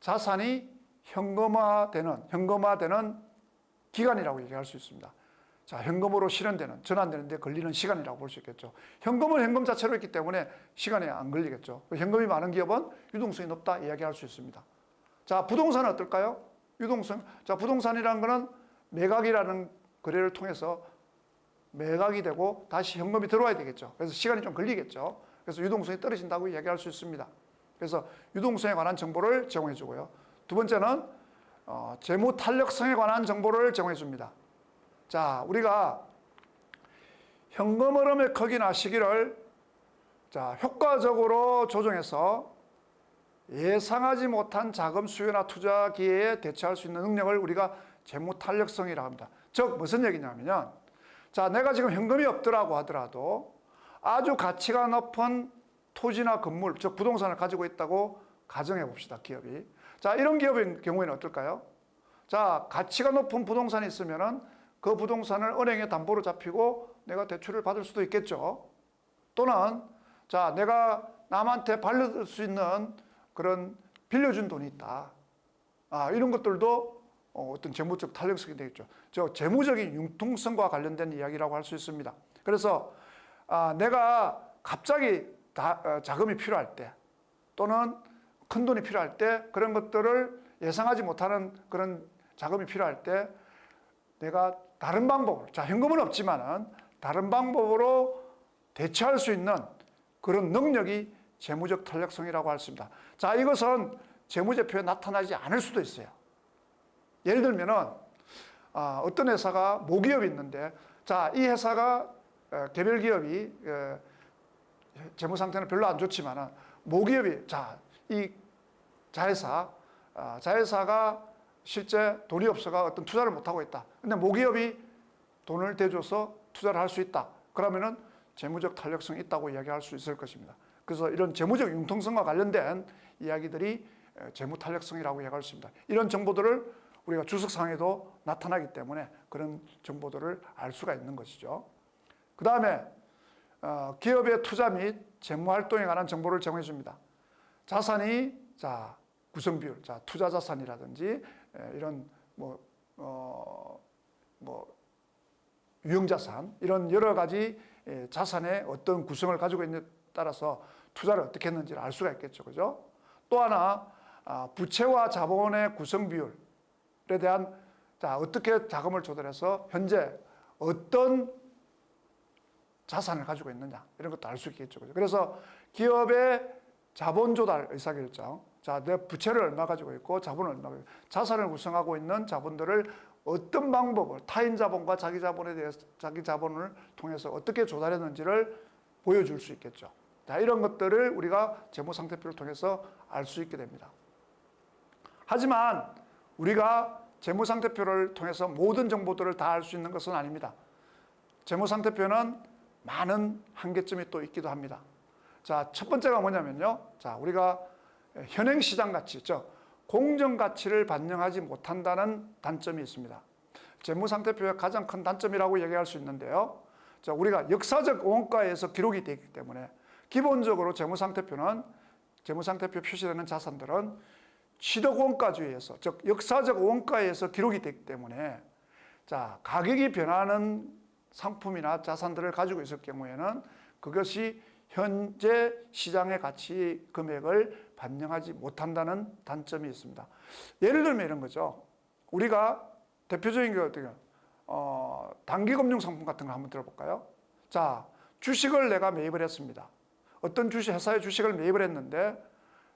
자산이 현금화되는 기간이라고 얘기할 수 있습니다. 자, 현금으로 실현되는, 전환되는데 걸리는 시간이라고 볼 수 있겠죠. 현금은 현금 자체로 있기 때문에 시간이 안 걸리겠죠. 현금이 많은 기업은 유동성이 높다 이야기할 수 있습니다. 자, 부동산은 어떨까요? 유동성. 자, 부동산이라는 것은 매각이라는 거래를 통해서 매각이 되고 다시 현금이 들어와야 되겠죠. 그래서 시간이 좀 걸리겠죠. 그래서 유동성이 떨어진다고 이야기할 수 있습니다. 그래서 유동성에 관한 정보를 제공해 주고요. 두 번째는 재무 탄력성에 관한 정보를 제공해 줍니다. 자, 우리가 현금 흐름의 크기나 시기를 효과적으로 조정해서 예상하지 못한 자금 수요나 투자 기회에 대처할 수 있는 능력을 우리가 재무 탄력성이라고 합니다. 즉 무슨 얘기냐면요. 자, 내가 지금 현금이 없더라고 하더라도 아주 가치가 높은 토지나 건물, 즉 부동산을 가지고 있다고 가정해 봅시다. 기업이. 자, 이런 기업의 경우에는 어떨까요? 자, 가치가 높은 부동산이 있으면은 그 부동산을 은행에 담보로 잡히고 내가 대출을 받을 수도 있겠죠. 또는 자, 내가 남한테 받을 수 있는 그런 빌려준 돈이 있다. 이런 것들도 어떤 재무적 탄력성이 되겠죠. 저 재무적인 융통성과 관련된 이야기라고 할 수 있습니다. 그래서 내가 갑자기 자금이 필요할 때 또는 큰 돈이 필요할 때 그런 것들을 예상하지 못하는 그런 자금이 필요할 때 내가 다른 방법으로, 자, 현금은 없지만은 다른 방법으로 대처할 수 있는 그런 능력이 재무적 탄력성이라고 할 수 있습니다. 자, 이것은 재무제표에 나타나지 않을 수도 있어요. 예를 들면은 어떤 회사가 모기업이 있는데, 자, 이 회사가 개별 기업이 재무 상태는 별로 안 좋지만은 모기업이, 자, 이 자회사가 실제 돈이 없어가 어떤 투자를 못 하고 있다. 근데 모기업이 돈을 대줘서 투자를 할 수 있다. 그러면은 재무적 탄력성이 있다고 이야기할 수 있을 것입니다. 그래서 이런 재무적 융통성과 관련된 이야기들이 재무 탄력성이라고 이야기할 수 있습니다. 이런 정보들을 우리가 주석상에도 나타나기 때문에 그런 정보들을 알 수가 있는 것이죠. 그 다음에 기업의 투자 및 재무 활동에 관한 정보를 제공해 줍니다. 자산이 구성 비율, 투자 자산이라든지 이런 유형 자산 이런 여러 가지 자산의 어떤 구성을 가지고 있느냐에 따라서 투자를 어떻게 했는지를 알 수가 있겠죠, 그죠? 또 하나 부채와 자본의 구성 비율에 대한 어떻게 자금을 조달해서 현재 어떤 자산을 가지고 있느냐 이런 것도 알 수 있겠죠, 그죠? 그래서 기업의 자본 조달 의사결정, 내 부채를 얼마 가지고 있고 자본을 얼마 가지고 있고 자산을 구성하고 있는 자본들을 어떤 방법을 타인 자본과 자기 자본에 대해서 자기 자본을 통해서 어떻게 조달했는지를 보여줄 수 있겠죠. 자, 이런 것들을 우리가 재무상태표를 통해서 알 수 있게 됩니다. 하지만 우리가 재무상태표를 통해서 모든 정보들을 다 알 수 있는 것은 아닙니다. 재무상태표는 많은 한계점이 또 있기도 합니다. 자, 첫 번째가 뭐냐면요. 자, 우리가 현행 시장 가치, 즉 공정 가치를 반영하지 못한다는 단점이 있습니다. 재무상태표의 가장 큰 단점이라고 얘기할 수 있는데요. 자, 우리가 역사적 원가에서 기록이 되기 때문에 기본적으로 재무상태표는 재무상태표 표시되는 자산들은 취득 원가주의에서, 즉 역사적 원가에서 기록이 되기 때문에 자, 가격이 변하는 상품이나 자산들을 가지고 있을 경우에는 그것이 현재 시장의 가치 금액을 반영하지 못한다는 단점이 있습니다. 예를 들면 이런 거죠. 우리가 대표적인 게 어떻게 단기금융 상품 같은 거 한번 들어볼까요? 자, 주식을 내가 매입을 했습니다. 어떤 회사의 주식을 매입을 했는데,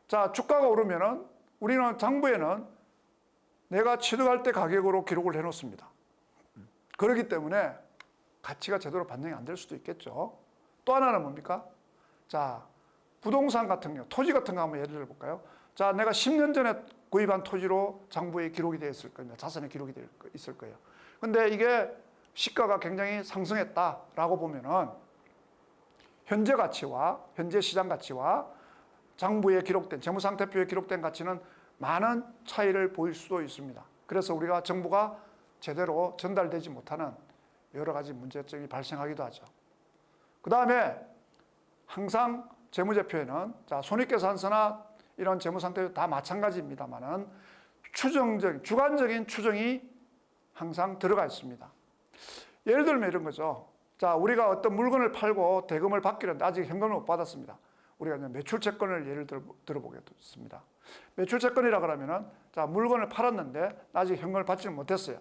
자, 주가가 오르면은 우리는 장부에는 내가 취득할 때 가격으로 기록을 해놓습니다. 그렇기 때문에 가치가 제대로 반영이 안 될 수도 있겠죠. 또 하나는 뭡니까? 자, 부동산 같은 경우, 토지 같은 거 한번 예를 들어 볼까요? 자, 내가 10년 전에 구입한 토지로 장부에 기록이 되어 있을 겁니다. 자산에 기록이 되어 있을 거예요. 근데 이게 시가가 굉장히 상승했다라고 보면은 현재 가치와 현재 시장 가치와 장부에 기록된 재무상태표에 기록된 가치는 많은 차이를 보일 수도 있습니다. 그래서 우리가 정보가 제대로 전달되지 못하는 여러 가지 문제점이 발생하기도 하죠. 그 다음에 항상 재무제표에는 자, 손익계산서나 이런 재무상태표 다 마찬가지입니다만은 추정적인 주관적인 추정이 항상 들어가 있습니다. 예를 들면 이런 거죠. 자, 우리가 어떤 물건을 팔고 대금을 받기로 했는데 아직 현금을 못 받았습니다. 우리가 매출채권을 예를 들어보겠습니다. 매출채권이라 그러면은 자, 물건을 팔았는데 아직 현금을 받지는 못했어요.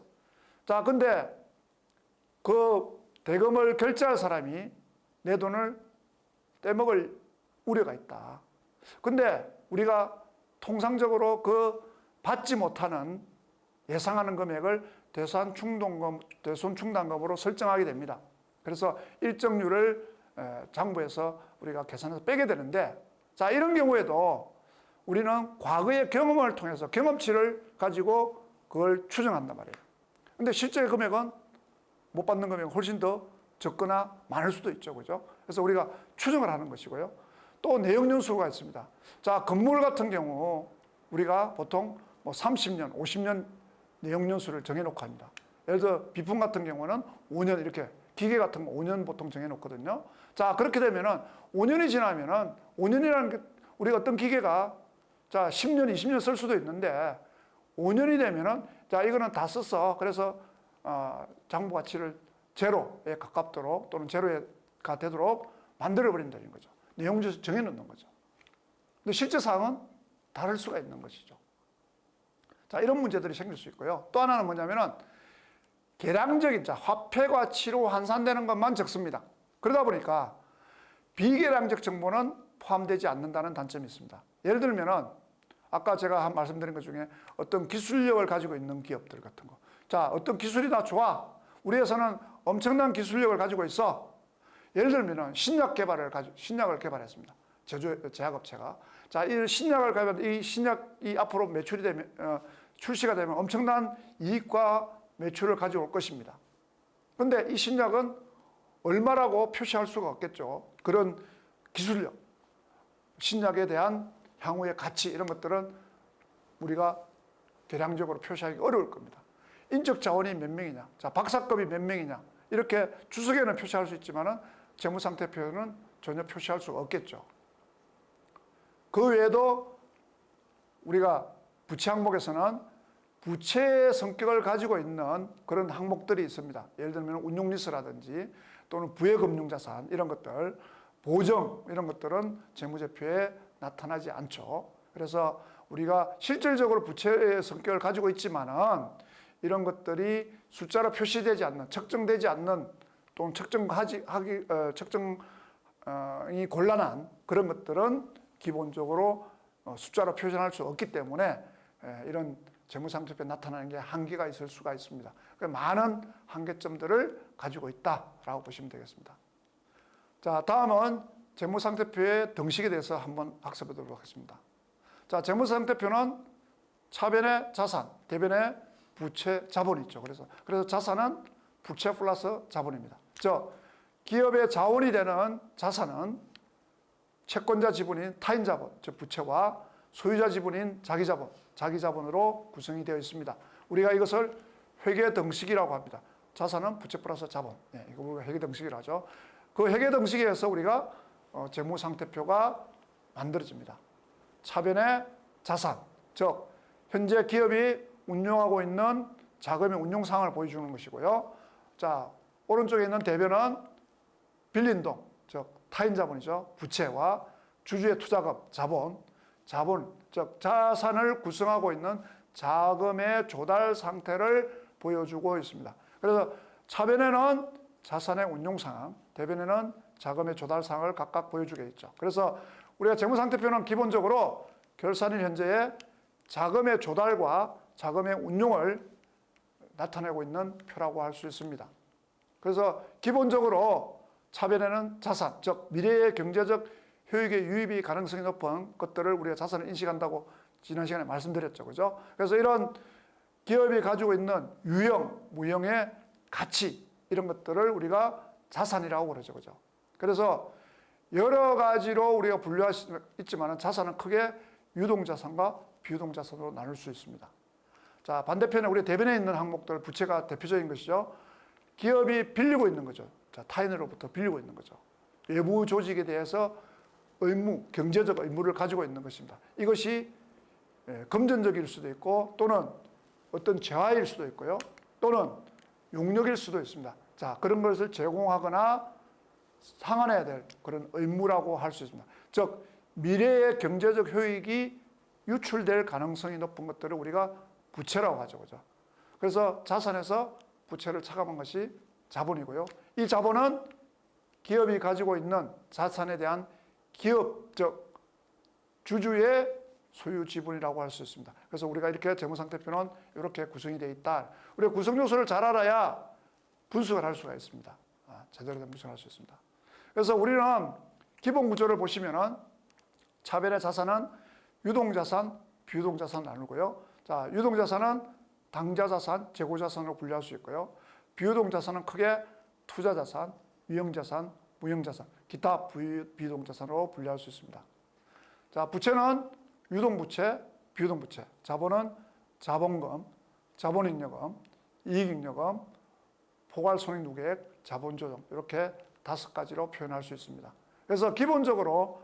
자, 근데 그 대금을 결제할 사람이 내 돈을 떼먹을 우려가 있다. 근데 우리가 통상적으로 그 받지 못하는 예상하는 금액을 대손 충당금으로 설정하게 됩니다. 그래서 일정률을 장부에서 우리가 계산해서 빼게 되는데, 자, 이런 경우에도 우리는 과거의 경험을 통해서 경험치를 가지고 그걸 추정한단 말이에요. 근데 실제 금액은 못 받는 금액은 훨씬 더 적거나 많을 수도 있죠. 그죠? 그래서 우리가 추정을 하는 것이고요. 또 내역연수가 있습니다. 자, 건물 같은 경우 우리가 보통 30년, 50년 내역연수를 정해놓고 합니다. 예를 들어 비품 같은 경우는 5년 이렇게, 기계 같은 거 5년 보통 정해놓거든요. 자, 그렇게 되면은 5년이 지나면은 5년이라는 게 우리가 어떤 기계가 자, 10년, 20년 쓸 수도 있는데 5년이 되면은 자, 이거는 다 썼어. 그래서 장부 가치를 제로에 가깝도록 또는 제로가 되도록 만들어버린다는 거죠. 내용주에서 정해놓는 거죠. 근데 실제 상황은 다를 수가 있는 것이죠. 자, 이런 문제들이 생길 수 있고요. 또 하나는 뭐냐면은 계량적인 자, 화폐 가치로 환산되는 것만 적습니다. 그러다 보니까 비계량적 정보는 포함되지 않는다는 단점이 있습니다. 예를 들면은 아까 제가 말씀드린 것 중에 어떤 기술력을 가지고 있는 기업들 같은 거. 자, 어떤 기술이 다 좋아. 우리 회사는 엄청난 기술력을 가지고 있어. 예를 들면은 신약을 개발했습니다. 제약업체가. 자, 이 신약을 개발했는데 이 신약이 앞으로 매출이 되면, 출시가 되면 엄청난 이익과 매출을 가지고 올 것입니다. 그런데 이 신약은 얼마라고 표시할 수가 없겠죠. 그런 기술력, 신약에 대한 향후의 가치 이런 것들은 우리가 계량적으로 표시하기 어려울 겁니다. 인적 자원이 몇 명이냐, 자, 박사급이 몇 명이냐 이렇게 주석에는 표시할 수 있지만은 재무상태표는 전혀 표시할 수가 없겠죠. 그 외에도 우리가 부채 항목에서는 부채의 성격을 가지고 있는 그런 항목들이 있습니다. 예를 들면 운용리스라든지 또는 부해금융자산 이런 것들, 보정 이런 것들은 재무제표에 나타나지 않죠. 그래서 우리가 실질적으로 부채의 성격을 가지고 있지만은 이런 것들이 숫자로 표시되지 않는, 측정되지 않는 또는 측정이 곤란한 그런 것들은 기본적으로 숫자로 표현할 수 없기 때문에 이런 재무상태표에 나타나는 게 한계가 있을 수가 있습니다. 많은 한계점들을 가지고 있다라고 보시면 되겠습니다. 자, 다음은 재무상태표의 등식에 대해서 한번 학습해 보도록 하겠습니다. 자, 재무상태표는 차변에 자산, 대변에 부채, 자본이 있죠. 그래서 자산은 부채 플러스 자본입니다. 기업의 자원이 되는 자산은 채권자 지분인 타인 자본, 즉 부채와 소유자 지분인 자기 자본으로 구성이 되어 있습니다. 우리가 이것을 회계 등식이라고 합니다. 자산은 부채 플러스 자본. 네, 이거 우리가 회계 등식이라고 하죠. 그 회계 등식에 의해서 우리가 재무상태표가 만들어집니다. 차변의 자산, 즉 현재 기업이 운용하고 있는 자금의 운용 상황을 보여주는 것이고요. 자, 오른쪽에 있는 대변은 빌린 돈, 즉 타인 자본이죠. 부채와 주주의 투자금, 자본, 즉 자산을 구성하고 있는 자금의 조달 상태를 보여주고 있습니다. 그래서 차변에는 자산의 운용 상황, 대변에는 자금의 조달 상황을 각각 보여주게 있죠. 그래서 우리가 재무상태표는 기본적으로 결산일 현재의 자금의 조달과 자금의 운용을 나타내고 있는 표라고 할 수 있습니다. 그래서 기본적으로 차변에는 자산, 즉 미래의 경제적 효익의 유입이 가능성이 높은 것들을 우리가 자산을 인식한다고 지난 시간에 말씀드렸죠. 그죠? 그래서 이런 기업이 가지고 있는 유형, 무형의 가치 이런 것들을 우리가 자산이라고 그러죠. 그죠? 그래서 여러 가지로 우리가 분류할 수 있지만 자산은 크게 유동자산과 비유동자산으로 나눌 수 있습니다. 자, 반대편에 우리 대변에 있는 항목들 부채가 대표적인 것이죠. 기업이 빌리고 있는 거죠. 자, 타인으로부터 빌리고 있는 거죠. 외부 조직에 대해서 의무, 경제적 의무를 가지고 있는 것입니다. 이것이 금전적일 수도 있고 또는 어떤 재화일 수도 있고요. 또는 용역일 수도 있습니다. 자, 그런 것을 제공하거나 상환해야 될 그런 의무라고 할 수 있습니다. 즉 미래의 경제적 효익이 유출될 가능성이 높은 것들을 우리가 부채라고 하죠. 그죠? 그래서 자산에서 부채를 차감한 것이 자본이고요. 이 자본은 기업이 가지고 있는 자산에 대한 기업, 즉 주주의 소유 지분이라고 할 수 있습니다. 그래서 우리가 이렇게 재무상태표는 이렇게 구성이 되어 있다. 우리가 구성 요소를 잘 알아야 분석을 할 수가 있습니다. 제대로 된 분석을 할 수 있습니다. 그래서 우리는 기본 구조를 보시면은 차변의 자산은 유동자산, 비유동자산 나누고요. 자, 유동자산은 당자자산, 재고자산으로 분류할 수 있고요. 비유동자산은 크게 투자자산, 유형자산, 무형자산, 기타 비유동자산으로 분류할 수 있습니다. 자, 부채는 유동부채, 비유동부채, 자본은 자본금, 자본잉여금, 이익잉여금, 포괄손익누계액, 자본조정 이렇게 5가지로 표현할 수 있습니다. 그래서 기본적으로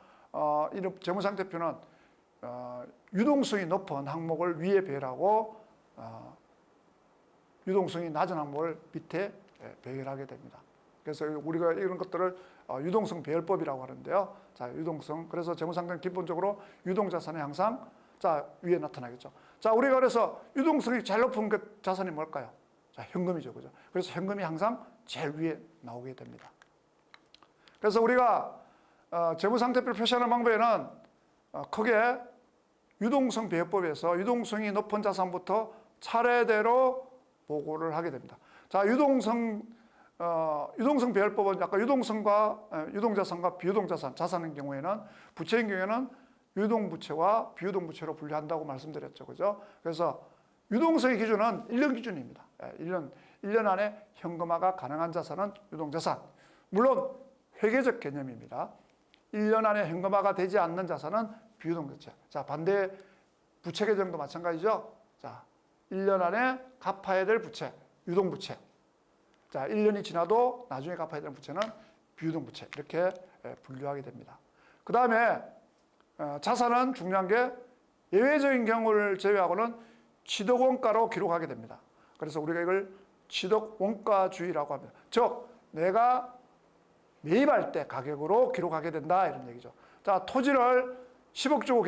이런 재무상태표는 유동성이 높은 항목을 위에 배열하고 유동성이 낮은 항목을 밑에 배열하게 됩니다. 그래서 우리가 이런 것들을 유동성 배열법이라고 하는데요. 자, 유동성. 그래서 재무상태는 기본적으로 유동자산이 항상 자, 위에 나타나겠죠. 자, 우리가 그래서 유동성이 제일 높은 그 자산이 뭘까요? 자, 현금이죠. 그죠? 그래서 현금이 항상 제일 위에 나오게 됩니다. 그래서 우리가 재무상태표를 표시하는 방법에는 크게 유동성 배열법에서 유동성이 높은 자산부터 차례대로 보고를 하게 됩니다. 자, 유동성 배열법은 약간 유동자산과 비유동자산, 자산의 경우에는 부채인 경우에는 유동부채와 비유동부채로 분류한다고 말씀드렸죠. 그죠? 그래서 유동성의 기준은 1년 기준입니다. 1년 안에 현금화가 가능한 자산은 유동자산. 물론 회계적 개념입니다. 1년 안에 현금화가 되지 않는 자산은 비유동부채. 자, 반대 부채 계정도 마찬가지죠. 자, 1년 안에 갚아야 될 부채, 유동부채. 자, 1년이 지나도 나중에 갚아야 되는 부채는 비유동부채. 이렇게 분류하게 됩니다. 그 다음에 자산은 중요한 게 예외적인 경우를 제외하고는 취득원가로 기록하게 됩니다. 그래서 우리가 이걸 취득원가주의라고 합니다. 즉, 내가 매입할 때 가격으로 기록하게 된다 이런 얘기죠. 자, 토지를 10억 주고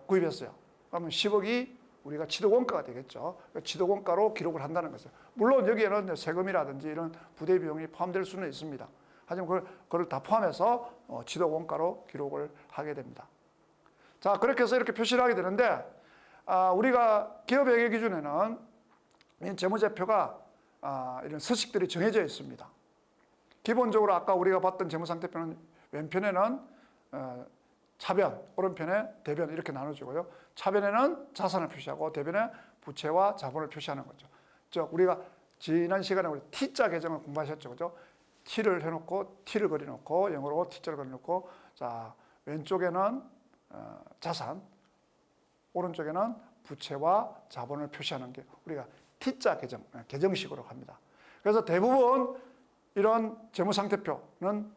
구입했어요. 그러면 10억이 우리가 취득원가가 되겠죠. 취득원가로 기록을 한다는 것이죠. 물론 여기에는 세금이라든지 이런 부대 비용이 포함될 수는 있습니다. 하지만 그걸 다 포함해서 취득원가로 기록을 하게 됩니다. 자, 그렇게 해서 이렇게 표시를 하게 되는데 우리가 기업회계 기준에는 재무제표가 이런 서식들이 정해져 있습니다. 기본적으로 아까 우리가 봤던 재무상태표는 왼편에는 차변, 오른편에 대변 이렇게 나눠지고요. 차변에는 자산을 표시하고 대변에 부채와 자본을 표시하는 거죠. 즉 우리가 지난 시간에 우리 T자 계정을 공부하셨죠. 그죠? T를 해놓고 T를 그려놓고 영어로 T자를 그려놓고 자, 왼쪽에는 자산, 오른쪽에는 부채와 자본을 표시하는 게 우리가 T자 계정, 계정식으로 합니다. 그래서 대부분 이런 재무상태표는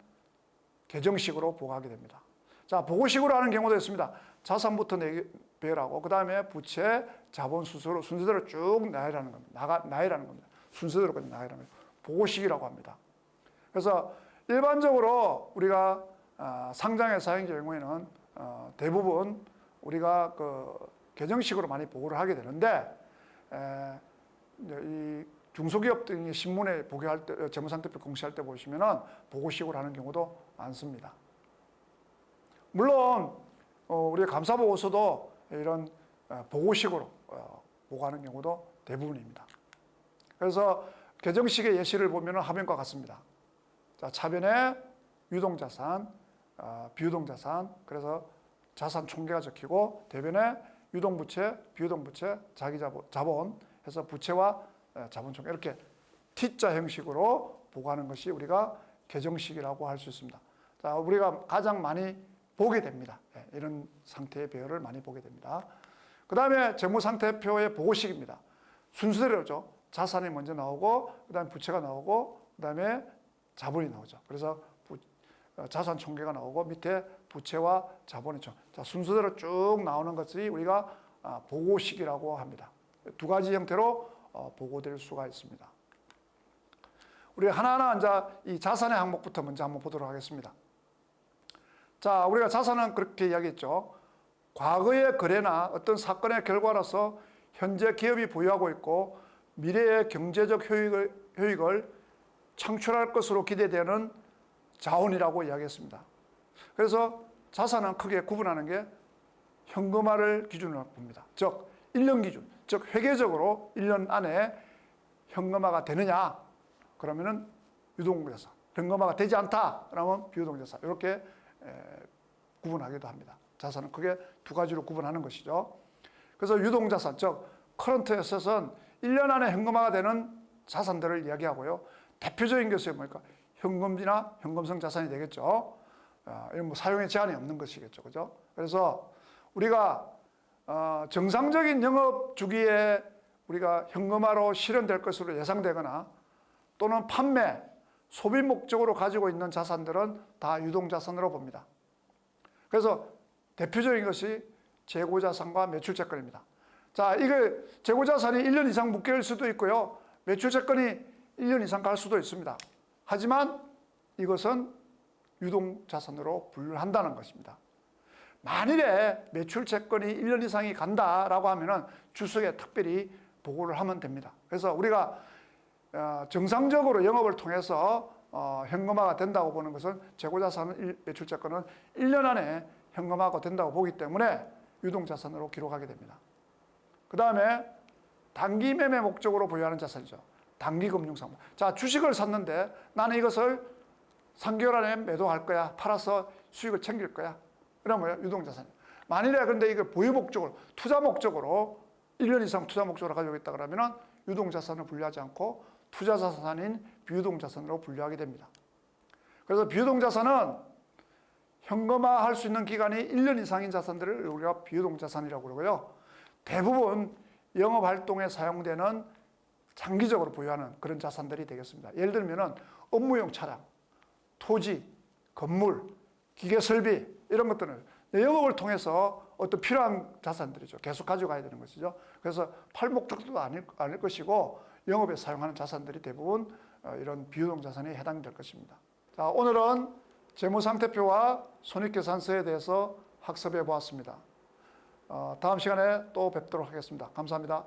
계정식으로 보고하게 됩니다. 자, 보고식으로 하는 경우도 있습니다. 자산부터 배열하고 그 다음에 부채, 자본 순서대로 쭉 나열하는 겁니다. 나열하는 겁니다. 순서대로 나열하는 겁니다. 보고식이라고 합니다. 그래서 일반적으로 우리가 상장회사의 경우에는 대부분 우리가 그 계정식으로 많이 보고를 하게 되는데 이 중소기업 등이 신문에 보고할 때 재무상태표 공시할 때 보시면은 보고식으로 하는 경우도 많습니다. 물론 우리가 감사보고서도 이런 보고식으로 보고하는 경우도 대부분입니다. 그래서 계정식의 예시를 보면 화면과 같습니다. 자, 차변에 유동자산, 비유동자산, 그래서 자산 총계가 적히고 대변에 유동부채, 비유동부채, 자기자본 해서 부채와 자본총계 이렇게 T자 형식으로 보고하는 것이 우리가 계정식이라고 할 수 있습니다. 자, 우리가 가장 많이 보게 됩니다. 이런 상태의 배열을 많이 보게 됩니다. 그 다음에 재무상태표의 보고식입니다. 순서대로죠. 자산이 먼저 나오고 그 다음에 부채가 나오고 그 다음에 자본이 나오죠. 그래서 자산 총계가 나오고 밑에 부채와 자본이 자, 순서대로 쭉 나오는 것이 우리가 보고식이라고 합니다. 두 가지 형태로 보고될 수가 있습니다. 우리 하나하나 이제 이 자산의 항목부터 먼저 한번 보도록 하겠습니다. 자, 우리가 자산은 그렇게 이야기했죠. 과거의 거래나 어떤 사건의 결과로서 현재 기업이 보유하고 있고 미래의 경제적 효익을 창출할 것으로 기대되는 자원이라고 이야기했습니다. 그래서 자산은 크게 구분하는 게 현금화를 기준으로 봅니다. 즉 1년 기준, 즉 회계적으로 1년 안에 현금화가 되느냐 그러면은 유동자산, 현금화가 되지 않다 그러면 비유동자산 이렇게 구분하기도 합니다. 자산은 크게 두 가지로 구분하는 것이죠. 그래서 유동자산, 즉 커런트 에셋은 1년 안에 현금화가 되는 자산들을 이야기하고요. 대표적인 것이 뭡니까? 현금이나 현금성 자산이 되겠죠. 이건 뭐 사용에 제한이 없는 것이겠죠. 그죠? 그래서 우리가 정상적인 영업 주기에 우리가 현금화로 실현될 것으로 예상되거나 또는 판매, 소비 목적으로 가지고 있는 자산들은 다 유동자산으로 봅니다. 그래서 대표적인 것이 재고자산과 매출채권입니다. 자, 이게 재고자산이 1년 이상 묶일 수도 있고요. 매출채권이 1년 이상 갈 수도 있습니다. 하지만 이것은 유동자산으로 분류한다는 것입니다. 만일에 매출채권이 1년 이상이 간다라고 하면은 주석에 특별히 보고를 하면 됩니다. 그래서 우리가 정상적으로 영업을 통해서 현금화가 된다고 보는 것은 재고자산은 매출채권은 1년 안에 현금화가 된다고 보기 때문에 유동자산으로 기록하게 됩니다. 그 다음에 단기 매매 목적으로 보유하는 자산이죠. 단기 금융상품. 자, 주식을 샀는데 나는 이것을 3개월 안에 매도할 거야. 팔아서 수익을 챙길 거야. 그러면 유동자산. 만일에 근데 이거 보유 목적으로, 투자 목적으로 1년 이상 투자 목적으로 가지고 있다 그러면은 유동자산을 분류하지 않고 투자자산인 비유동자산으로 분류하게 됩니다. 그래서 비유동자산은 현금화할 수 있는 기간이 1년 이상인 자산들을 우리가 비유동자산이라고 그러고요. 대부분 영업활동에 사용되는 장기적으로 보유하는 그런 자산들이 되겠습니다. 예를 들면 업무용 차량, 토지, 건물, 기계설비 이런 것들은 영업을 통해서 어떤 필요한 자산들이죠. 계속 가져가야 되는 것이죠. 그래서 팔 목적도 아닐 것이고 영업에 사용하는 자산들이 대부분 이런 비유동자산에 해당될 것입니다. 자, 오늘은 재무상태표와 손익계산서에 대해서 학습해 보았습니다. 다음 시간에 또 뵙도록 하겠습니다. 감사합니다.